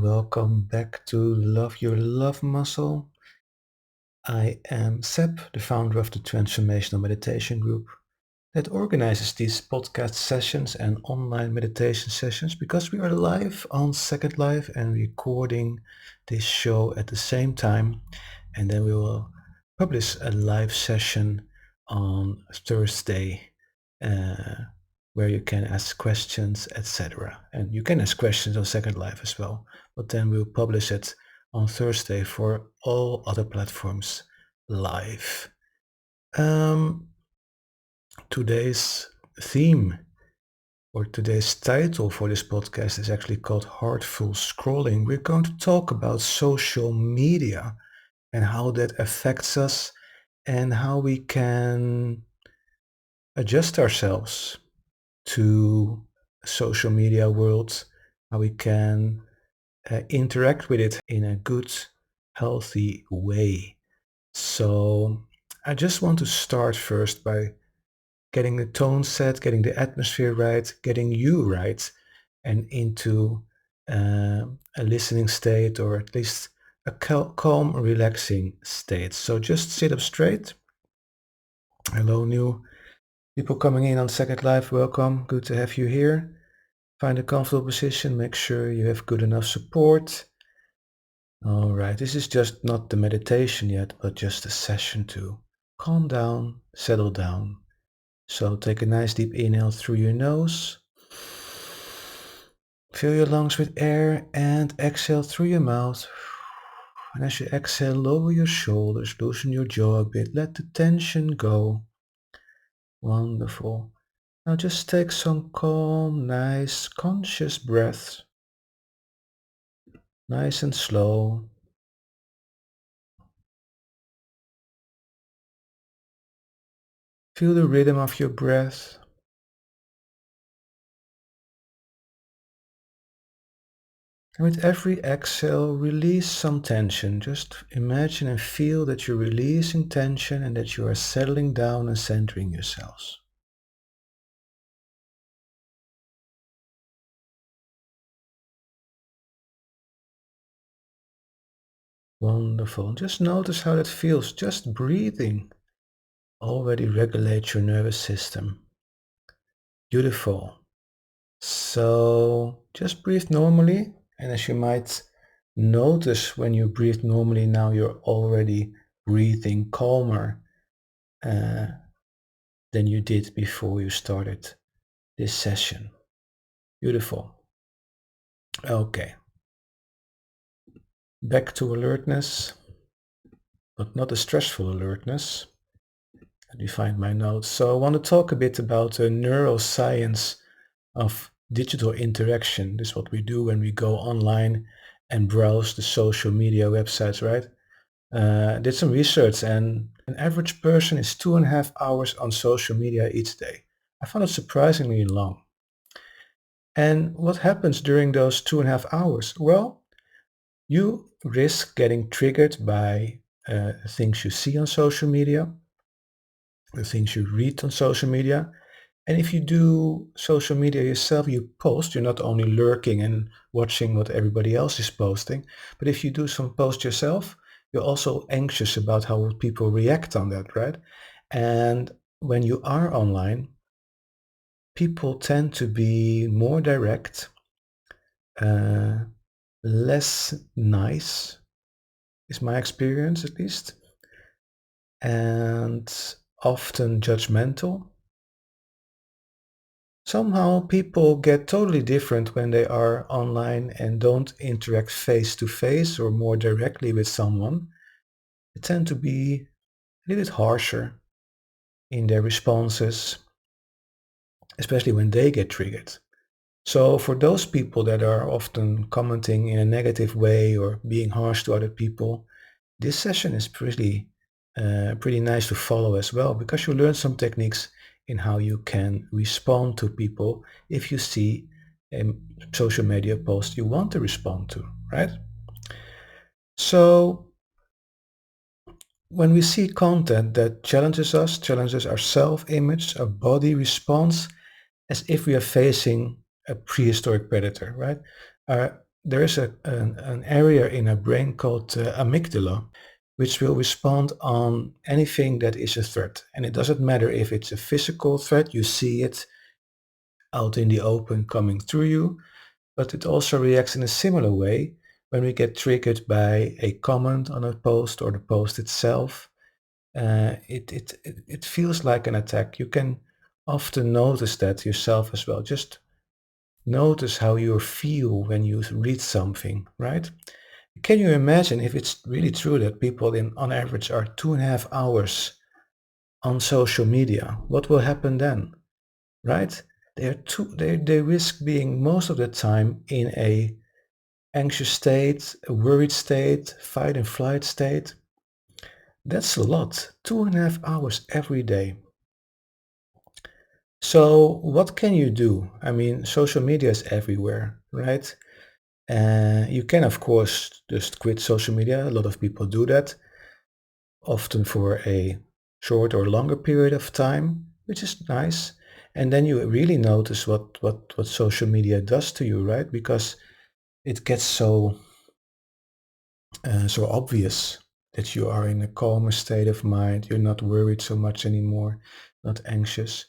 Welcome back to Love Your Love Muscle. I am Seb, the founder of the Transformational Meditation Group that organizes these podcast sessions and online meditation sessions because we are live on Second Life and recording this show at the same time. And then we will publish a live session on Thursday where you can ask questions, etc. And you can ask questions on Second Life as well, but then we'll publish it on Thursday for all other platforms live. Today's theme or today's title for this podcast is actually called Heartful Scrolling. We're going to talk about social media and how that affects us and how we can adjust ourselves to a social media world, how we can interact with it in a good, healthy way. So I just want to start first by getting the tone set, getting the atmosphere right, getting you right, and into a listening state, or at least a calm, relaxing state. So just sit up straight. Hello, new people coming in on Second Life. Welcome. Good to have you here. Find a comfortable position. Make sure you have good enough support. All right. This is just not the meditation yet, but just a session to calm down, settle down. So take a nice deep inhale through your nose. Fill your lungs with air and exhale through your mouth. And as you exhale, lower your shoulders, loosen your jaw a bit, let the tension go. Wonderful. Now just take some calm, nice, conscious breaths. Nice and slow. Feel the rhythm of your breath. And with every exhale, release some tension. Just imagine and feel that you're releasing tension and that you are settling down and centering yourselves. Wonderful. Just notice how that feels. Just breathing already regulates your nervous system. Beautiful. So just breathe normally. And as you might notice when you breathe normally, now you're already breathing calmer than you did before you started this session. Beautiful. Okay. Back to alertness, but not a stressful alertness. Let me find my notes. So I want to talk a bit about the neuroscience of digital interaction. This is what we do when we go online and browse the social media websites, right? Did some research, and an average person is 2.5 hours on social media each day. I found it surprisingly long. And what happens during those 2.5 hours? Well, you risk getting triggered by things you see on social media, the things you read on social media. And if you do social media yourself, you post, you're not only lurking and watching what everybody else is posting, but if you do some post yourself, you're also anxious about how people react on that, right? And when you are online, people tend to be more direct, uh, less nice, is my experience at least, and often judgmental. Somehow people get totally different when they are online and don't interact face to face or more directly with someone. They tend to be a little bit harsher in their responses, especially when they get triggered. So for those people that are often commenting in a negative way or being harsh to other people, this session is pretty nice to follow as well, because you learn some techniques in how you can respond to people if you see a social media post you want to respond to, right? So when we see content that challenges our self-image, our body response as if we are facing a prehistoric predator, right? Our there is an area in our brain called amygdala, which will respond on anything that is a threat. And it doesn't matter if it's a physical threat, you see it out in the open coming through you, but it also reacts in a similar way when we get triggered by a comment on a post or the post itself. It feels like an attack. You can often notice that yourself as well. Just notice how you feel when you read something, right? Can you imagine if it's really true that people on average are 2.5 hours on social media? What will happen then, right? They risk being most of the time in a anxious state, a worried state, fight and flight state. That's a lot. 2.5 hours every day. So what can you do? I mean, social media is everywhere, right? You can, of course, just quit social media. A lot of people do that, often for a short or longer period of time, which is nice. And then you really notice what social media does to you, right? Because it gets so obvious that you are in a calmer state of mind. You're not worried so much anymore, not anxious.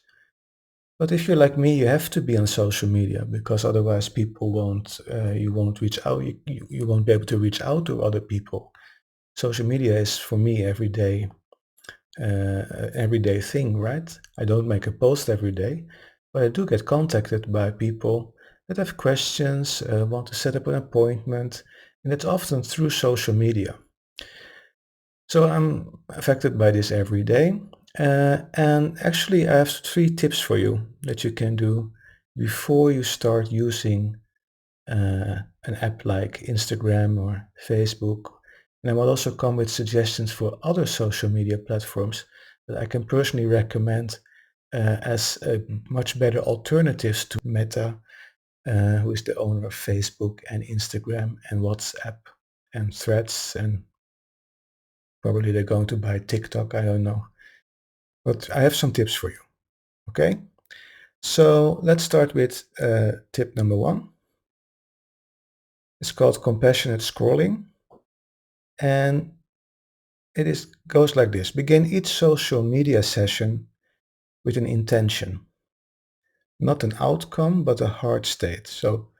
But if you're like me, you have to be on social media because otherwise people you won't reach out, you won't be able to reach out to other people. Social media is for me everyday thing, right? I don't make a post every day, but I do get contacted by people that have questions, want to set up an appointment, and it's often through social media. So I'm affected by this every day. And actually, I have 3 tips for you that you can do before you start using an app like Instagram or Facebook. And I will also come with suggestions for other social media platforms that I can personally recommend as much better alternatives to Meta, who is the owner of Facebook and Instagram and WhatsApp and Threads, and probably they're going to buy TikTok, I don't know. But I have some tips for you, okay? So let's start with tip number 1. It's called compassionate scrolling. And goes like this. Begin each social media session with an intention, not an outcome, but a heart state. So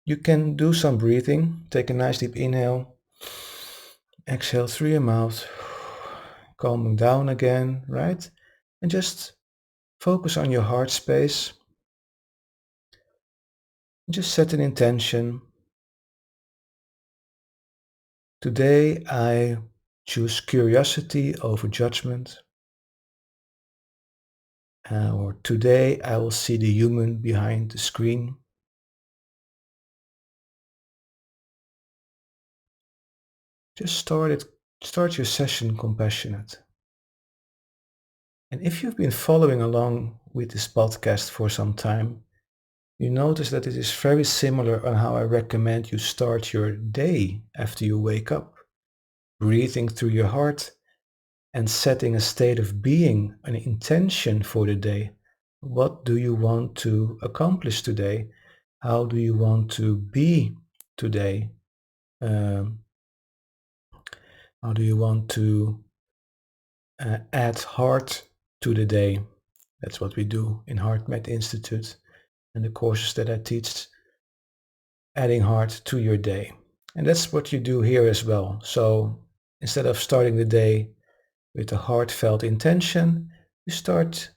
you can do some breathing. Take a nice deep inhale, exhale through your mouth, calming down again, right? And just focus on your heart space. Just set an intention. Today I choose curiosity over judgment. Or today I will see the human behind the screen. Just start your session compassionate. And if you've been following along with this podcast for some time, you notice that it is very similar on how I recommend you start your day after you wake up, breathing through your heart and setting a state of being, an intention for the day. What do you want to accomplish today? How do you want to be today? Um, how do you want to add heart to the day? That's what we do in HeartMath Institute and the courses that I teach, adding heart to your day. And that's what you do here as well. So instead of starting the day with a heartfelt intention, you start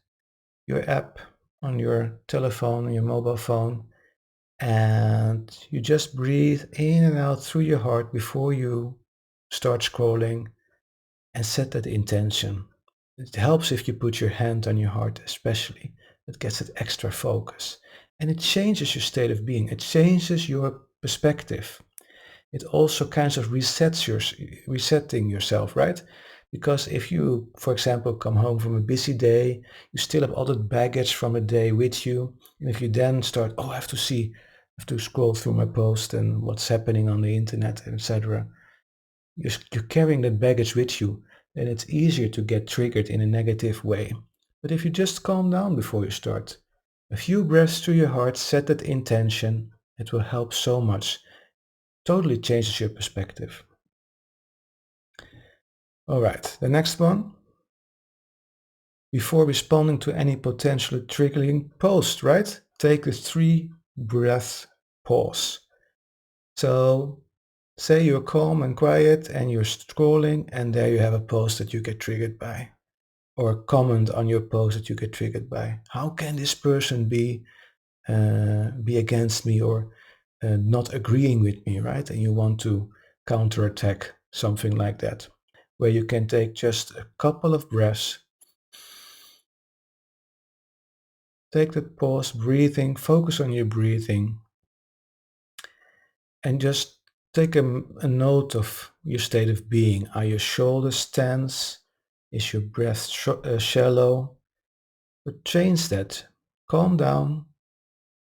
your app on your telephone, on your mobile phone, and you just breathe in and out through your heart before you start scrolling and set that intention. It helps if you put your hand on your heart, especially. It gets that extra focus. And it changes your state of being. It changes your perspective. It also kind of resetting yourself, right? Because if you, for example, come home from a busy day, you still have all the baggage from a day with you. And if you then start, oh, I have to scroll through my post and what's happening on the internet, etc. You're carrying that baggage with you, and it's easier to get triggered in a negative way. But if you just calm down before you start, a few breaths to your heart, set that intention, it will help so much. Totally changes your perspective. All right, the next one. Before responding to any potentially triggering post, right? Take a 3 breath pause. So say you're calm and quiet and you're scrolling, and there you have a post that you get triggered by, or a comment on your post that you get triggered by. How can this person be against me or not agreeing with me, right? And you want to counterattack something like that, where you can take just a couple of breaths, take that pause, breathing, focus on your breathing, and just take a note of your state of being. Are your shoulders tense? Is your breath shallow? But change that. Calm down,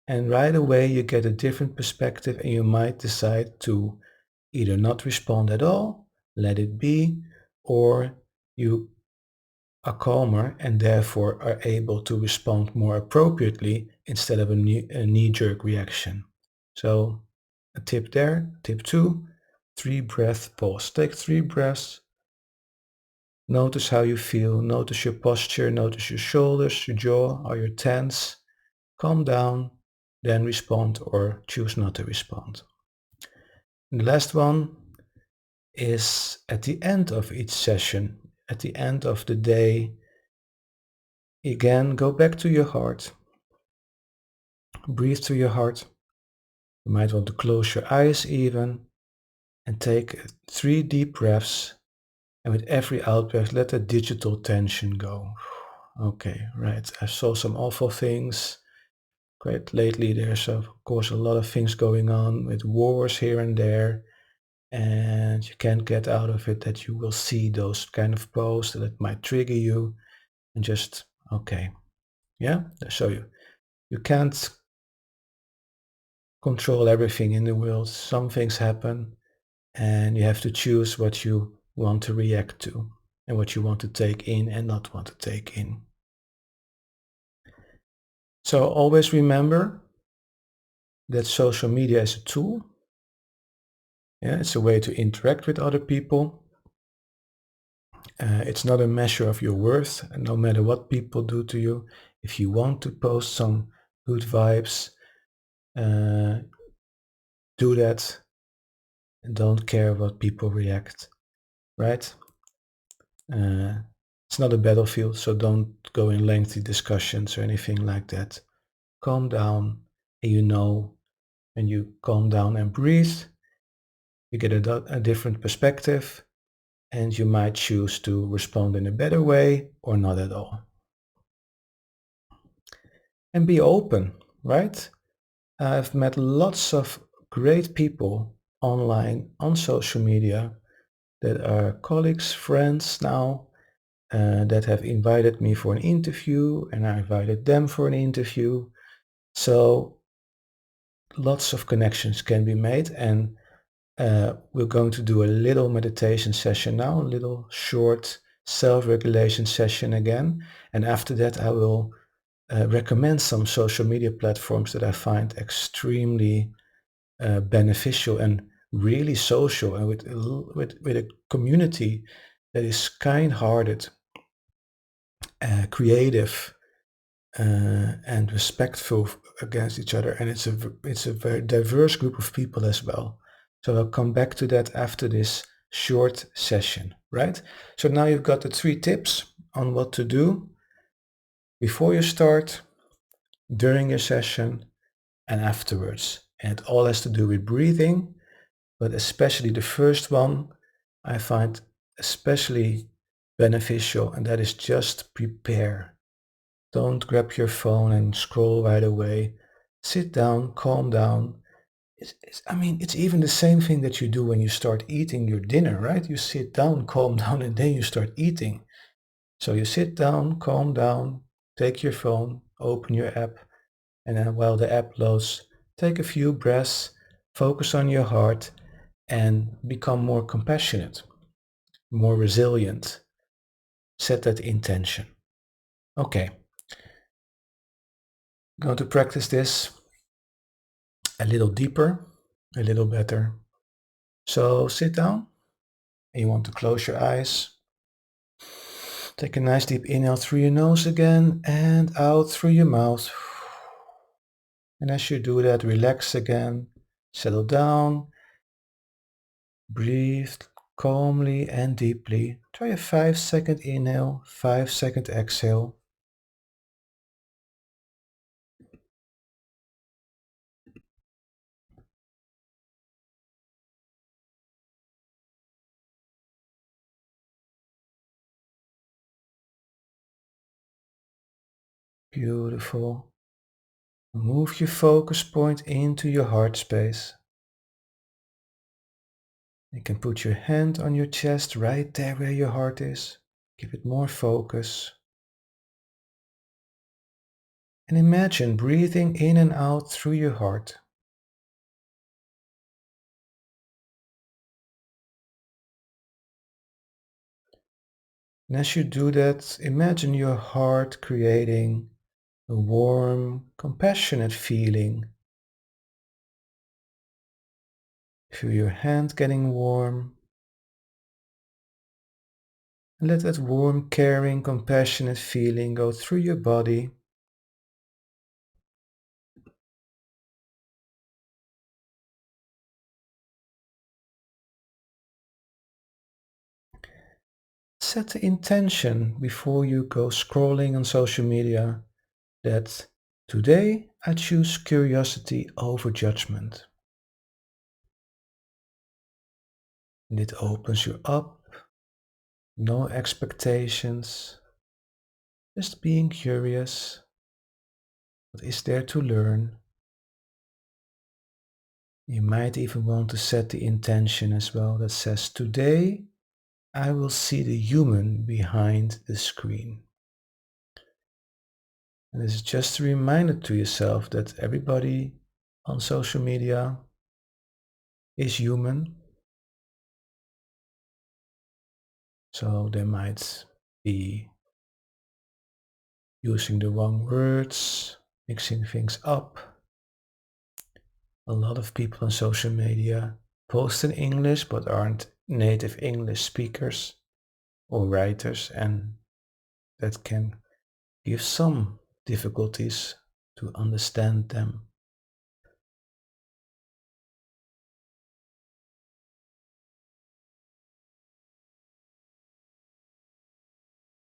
and right away you get a different perspective, and you might decide to either not respond at all, let it be, or you are calmer and therefore are able to respond more appropriately instead of a knee-jerk reaction. So a tip there. Tip 2, 3 breath pause. Take 3 breaths. Notice how you feel. Notice your posture. Notice your shoulders, your jaw. Are you tense? Calm down. Then respond or choose not to respond. And the last one is at the end of each session, at the end of the day, again, go back to your heart. Breathe to your heart. You might want to close your eyes even and take 3 deep breaths. And with every out breath, let the digital tension go. Okay, right. I saw some awful things. Quite lately, there's of course a lot of things going on with wars here and there. And you can't get out of it that you will see those kind of posts that might trigger you. And just, okay, yeah, so you can't control everything in the world. Some things happen, and you have to choose what you want to react to and what you want to take in and not want to take in. So always remember that social media is a tool. Yeah, it's a way to interact with other people. It's not a measure of your worth, and no matter what people do to you. If you want to post some good vibes, uh, do that and don't care what people react, right? Uh, it's not a battlefield, so don't go in lengthy discussions or anything like that. Calm down, and when you calm down and breathe, you get a different perspective, and you might choose to respond in a better way or not at all. And be open, right? I've met lots of great people online on social media that are colleagues, friends now, that have invited me for an interview, and I invited them for an interview. So lots of connections can be made, and we're going to do a little meditation session now, a little short self-regulation session again. And after that, I will recommend some social media platforms that I find extremely beneficial and really social, and with a community that is kind-hearted, creative, and respectful against each other. And it's a very diverse group of people as well. So I'll come back to that after this short session, right? So now you've got the 3 tips on what to do before you start, during your session, and afterwards. And it all has to do with breathing, but especially the first one I find especially beneficial, and that is just prepare. Don't grab your phone and scroll right away. Sit down, calm down. It's even the same thing that you do when you start eating your dinner, right? You sit down, calm down, and then you start eating. So you sit down, calm down, take your phone, open your app, and then while the app loads, take a few breaths, focus on your heart, and become more compassionate, more resilient. Set that intention. Okay, going to practice this a little deeper, a little better. So sit down and you want to close your eyes. Take a nice deep inhale through your nose again and out through your mouth. And as you do that, relax again, settle down, breathe calmly and deeply. Try a 5-second inhale, 5-second exhale. Beautiful. Move your focus point into your heart space. You can put your hand on your chest right there where your heart is. Give it more focus. And imagine breathing in and out through your heart. And as you do that, imagine your heart creating a warm, compassionate feeling. Feel your hand getting warm. And let that warm, caring, compassionate feeling go through your body. Set the intention before you go scrolling on social media that today I choose curiosity over judgment. And it opens you up, no expectations, just being curious. What is there to learn? You might even want to set the intention as well that says, today I will see the human behind the screen. And it's just a reminder to yourself that everybody on social media is human. So they might be using the wrong words, mixing things up. A lot of people on social media post in English but aren't native English speakers or writers, and that can give some difficulties to understand them.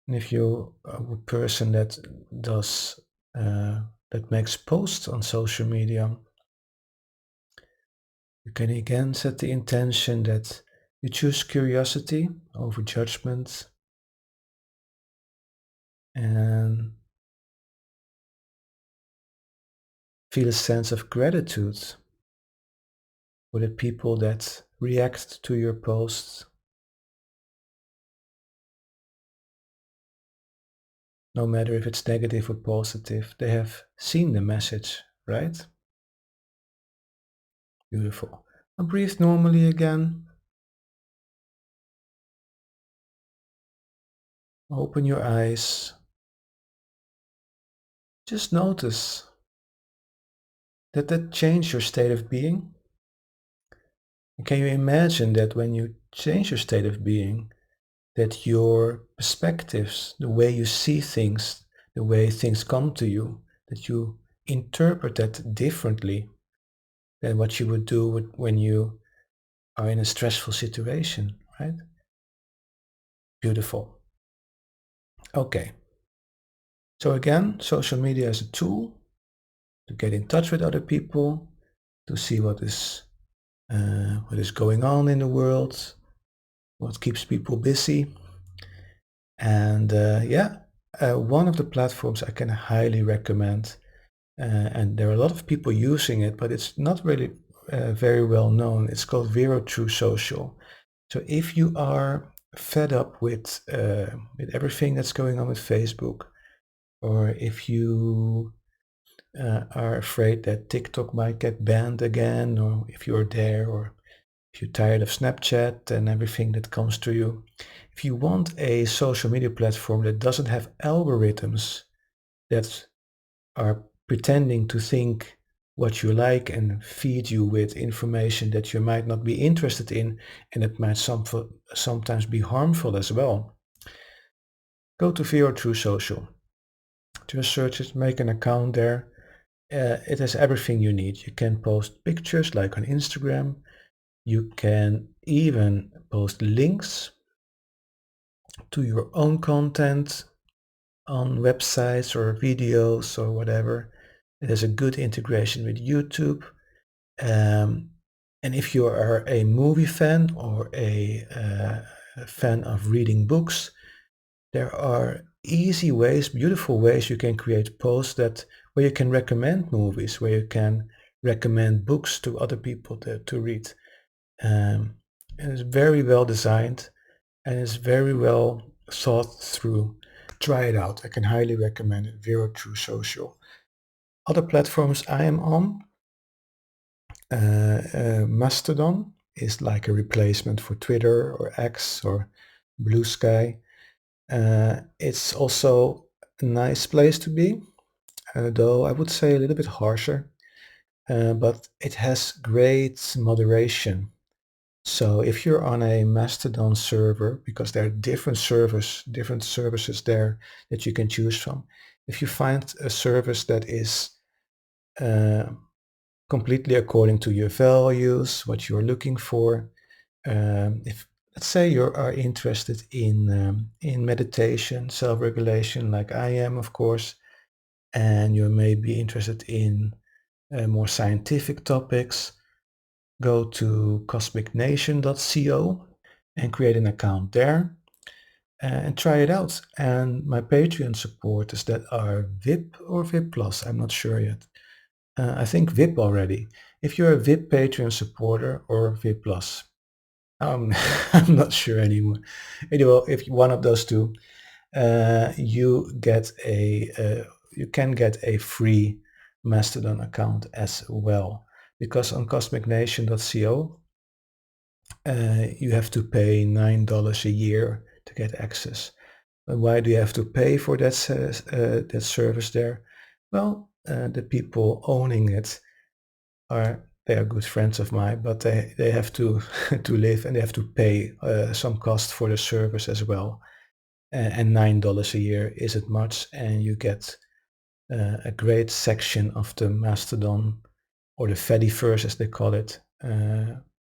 And if you're a person that does that makes posts on social media, you can again set the intention that you choose curiosity over judgment and feel a sense of gratitude for the people that react to your posts, no matter if it's negative or positive. They have seen the message, right? Beautiful. Now breathe normally again. Open your eyes. Just notice that changed your state of being. And can you imagine that when you change your state of being, that your perspectives, the way you see things, the way things come to you, that you interpret that differently than what you would do when you are in a stressful situation, right? Beautiful. Okay. So again, social media is a tool to get in touch with other people, to see what is going on in the world, what keeps people busy. And one of the platforms I can highly recommend, and there are a lot of people using it, but it's not really very well known. It's called Vero True Social. So if you are fed up with everything that's going on with Facebook, or if you are afraid that TikTok might get banned again, or if you're there, or if you're tired of Snapchat and everything that comes to you, if you want a social media platform that doesn't have algorithms that are pretending to think what you like and feed you with information that you might not be interested in, and it might sometimes be harmful as well. Go to Vero True Social. Just search it, make an account there. It has everything you need. You can post pictures like on Instagram. You can even post links to your own content on websites or videos or whatever. It has a good integration with YouTube. Um, and if you are a movie fan or a fan of reading books, there are easy ways, beautiful ways you can create posts that where you can recommend movies, where you can recommend books to other people to read. And it's very well designed and it's very well thought through. Try it out. I can highly recommend it. Vero True Social. Other platforms I am on, Mastodon is like a replacement for Twitter or X or Blue Sky. It's also a nice place to be, though I would say a little bit harsher, but it has great moderation. So if you're on a Mastodon server, because there are different services there that you can choose from, if you find a service that is uh, completely according to your values, what you're looking for, if let's say you are interested in meditation, self-regulation, like I am, of course, and you may be interested in more scientific topics, go to cosmicnation.co and create an account there and try it out. And my Patreon supporters that are VIP or VIP Plus, I'm not sure yet. I think VIP already. If you're a VIP Patreon supporter or VIP Plus, I'm not sure anymore. Anyway, if one of those two, you can get a free Mastodon account as well. Because on cosmicnation.co, you have to pay $9 a year to get access. And why do you have to pay for that service there? Well, the people owning it they are good friends of mine, but they have to to live and they have to pay some cost for the service as well. And $9 a year isn't much, and you get a great section of the Mastodon or the Fediverse, as they call it,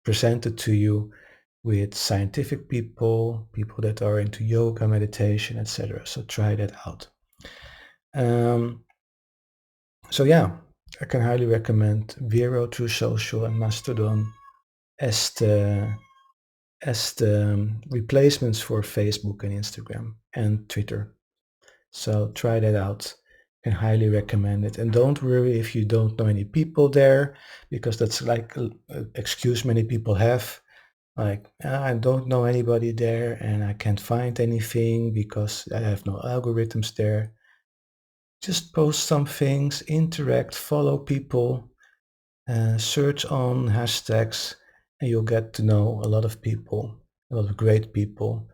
presented to you with scientific people, people that are into yoga, meditation, etc. So try that out. So yeah, I can highly recommend Vero, True Social, and Mastodon as the replacements for Facebook and Instagram and Twitter. So try that out. I can highly recommend it. And don't worry if you don't know any people there, because that's like an excuse many people have. Like, I don't know anybody there and I can't find anything because I have no algorithms there. Just post some things, interact, follow people, search on hashtags, and you'll get to know a lot of people, a lot of great people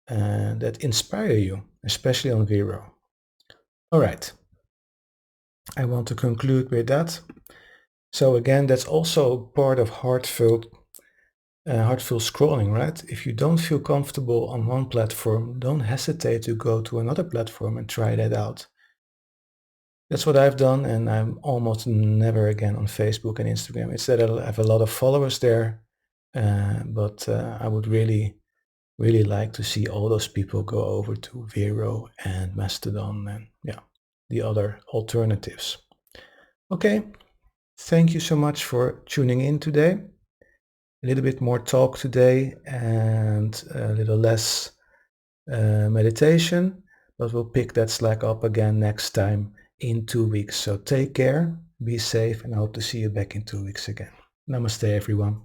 that inspire you, especially on Vero. All right, I want to conclude with that. So again, that's also part of heartful scrolling, right? If you don't feel comfortable on one platform, don't hesitate to go to another platform and try that out. That's what I've done, and I'm almost never again on Facebook and Instagram. It's that I have a lot of followers there, but I would really, really like to see all those people go over to Vero and Mastodon and yeah, the other alternatives. Okay, thank you so much for tuning in today. A little bit more talk today and a little less meditation, but we'll pick that slack up again next time in 2 weeks. So take care, be safe, and I hope to see you back in 2 weeks again. Namaste, everyone.